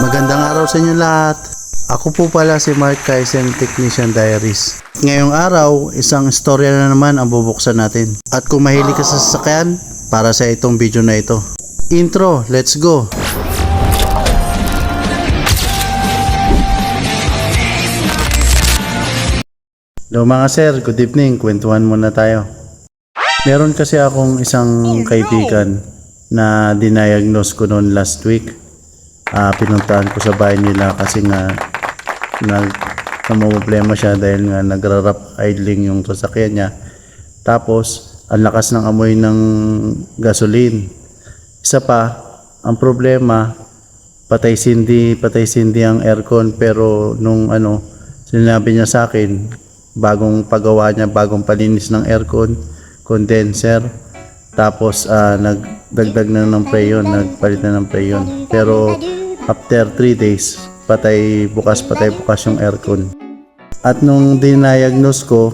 Magandang araw sa inyo lahat. Ako po pala si Mark Kaisen, Technician Diaries. Ngayong araw, isang istorya na naman ang bubuksan natin. At kung mahilig ka sa sasakyan, para sa itong video na ito. Intro, let's go! Hello mga sir, good evening. Kwentuhan muna tayo. Meron kasi akong isang kaibigan na diniagnose ko noon last week. Pinuntahan ko sa bahay nila kasi nga problema siya dahil nga nagra-rough idling yung sasakyan niya. Tapos ang lakas ng amoy ng gasoline. Isa pa, ang problema, patay sindi ang aircon, pero nung sinabi niya sa akin, bagong pagawa niya, bagong palinis ng aircon, condenser, tapos nagdagdag na ng preyon, nagpalit na ng preyon. Pero after 3 days, patay bukas yung aircon. At nung diniagnose ko,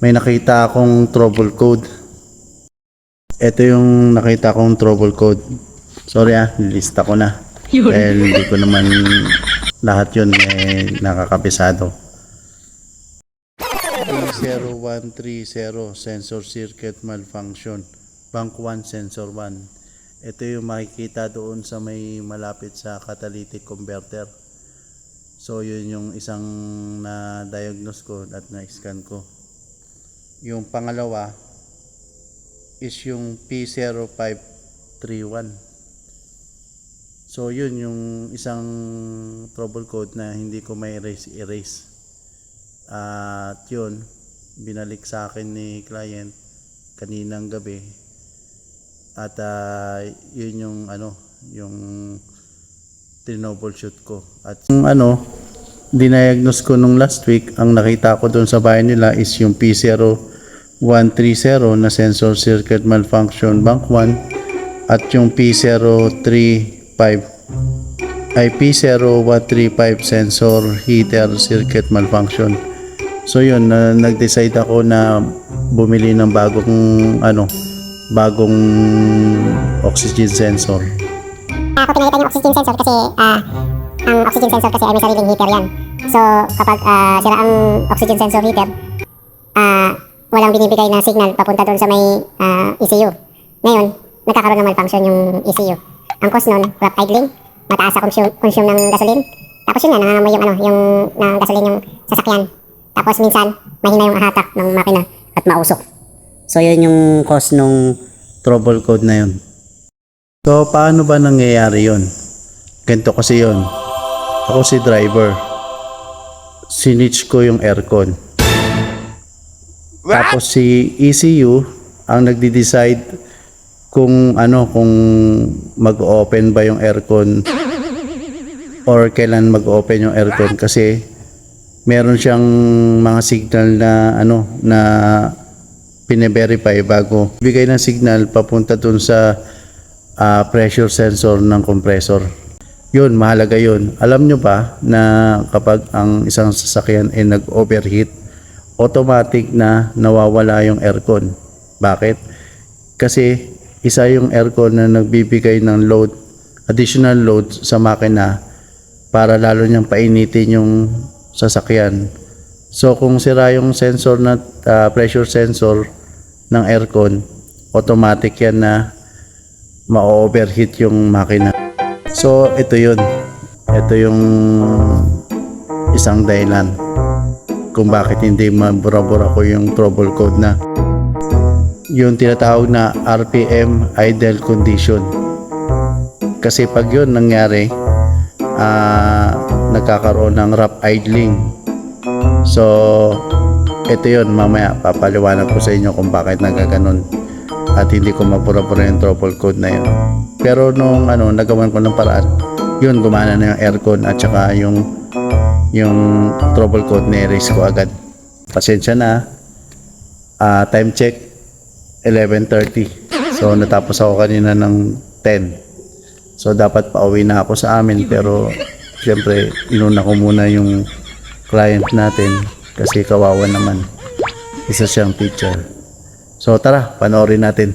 may nakita akong trouble code. Ito yung nakita kong trouble code. Sorry nilista ko na. Dahil hindi ko naman lahat yun nakakabisado. P0130 sensor circuit malfunction. Bank 1 sensor 1. Ito yung makikita doon sa may malapit sa catalytic converter. So yun yung isang na-diagnose ko at na-scan ko. Yung pangalawa is yung P0531. So yun yung isang trouble code na hindi ko may erase. At yun, binalik sa akin ni client kaninang gabi. At yun yung tinoubleshoot ko. At yung diniagnose ko nung last week, ang nakita ko doon sa bahay nila is yung P0130 na sensor circuit malfunction bank 1 at yung P0135 sensor heater circuit malfunction. So yun, nag-decide ako na bumili ng bagong oxygen sensor. Ako pinalitan yung oxygen sensor kasi ang oxygen sensor kasi ay may sariling heater yan. So kapag sira ang oxygen sensor heater, walang binibigay na signal papunta doon sa may ECU. Ngayon, nagkakaroon ng malfunction yung ECU. Ang cause nun, rough idling, mataas sa consume ng gasoline. Tapos yun nga, nangangamoy yung gasoline yung sasakyan. Tapos minsan, mahina yung hatak ng makina at mausok. So yun yung cause nung Trouble code na yun. So paano ba nangyayari yun? Ganito kasi yun. Ako si driver. Sinitch ko yung aircon. Tapos si ECU ang nagde-decide kung mag-open ba yung aircon or kailan mag-open yung aircon, kasi meron siyang mga signal na pine-verify bago bigay ng signal papunta dun sa pressure sensor ng compressor. Yun, mahalaga yun. Alam nyo ba na kapag ang isang sasakyan ay nag-overheat, automatic na nawawala yung aircon. Bakit? Kasi isa yung aircon na nagbibigay ng load, additional load sa makina para lalo niyang painitin yung sasakyan. So kung sira yung sensor na pressure sensor ng aircon, automatic yan na ma-overheat yung makina. So ito yun. Ito yung isang dahilan kung bakit hindi mabura-bura ko yung trouble code na yung tinatawag na RPM idle condition. Kasi pag yun nangyari, nagkakaroon ng rough idling. So ito yun, mamaya papaliwanag ko sa inyo kung bakit nagaganon at hindi ko mapura-pura yung trouble code na yun. Pero nung nagawan ko ng paraan, yun, gumana na yung aircon at saka yung trouble code na erase ko agad. Pasensya na. Time check 11:30. So natapos ako kanina ng 10. So dapat pauwi na ako sa amin, pero siyempre inuna ko muna yung client natin kasi kawawa naman, isa siyang teacher. So tara, panoorin natin.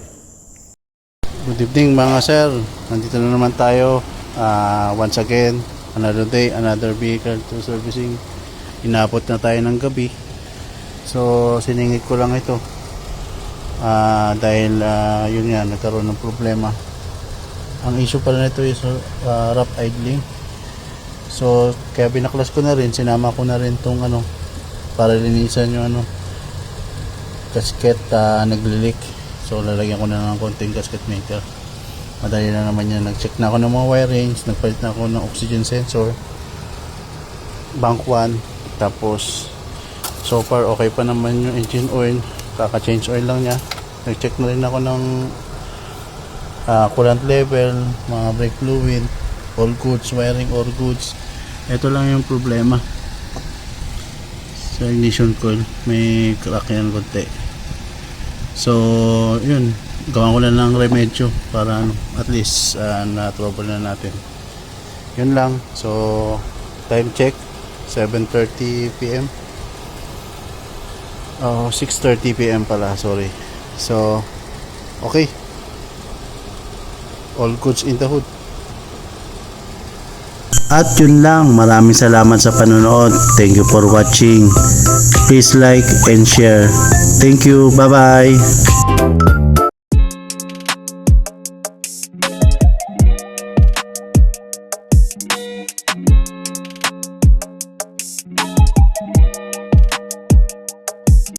Good evening mga sir, nandito na naman tayo once again Another day, another vehicle to servicing. Inabot na tayo ng gabi. So, siningit ko lang ito. Dahil yun nga, nagkaroon ng problema. Ang issue pala nito is rough idling. So, kaya binaklas ko na rin, sinama ko na rin tong para linisan yung gasket nagli-leak. So, lalagyan ko na ng konting gasket maker. Madali na naman yan. Nag-check na ako ng mga wirings, nagpalit na ako ng oxygen sensor, bank 1, tapos so far okay pa naman yung engine oil, kaka-change oil lang niya. Nag-check na rin ako ng coolant level, mga brake fluid, all goods, wiring all goods. Ito lang yung problema sa ignition coil, may crack yan konti. So yun, gawan ko na ng remedyo para at least na-trouble na natin. Yun lang. So time check 7:30 PM. 6:30 PM pala, sorry. So okay, all goods in the hood. At yun lang, maraming salamat sa panonood. Thank you for watching. Please like and share. Thank you, bye bye.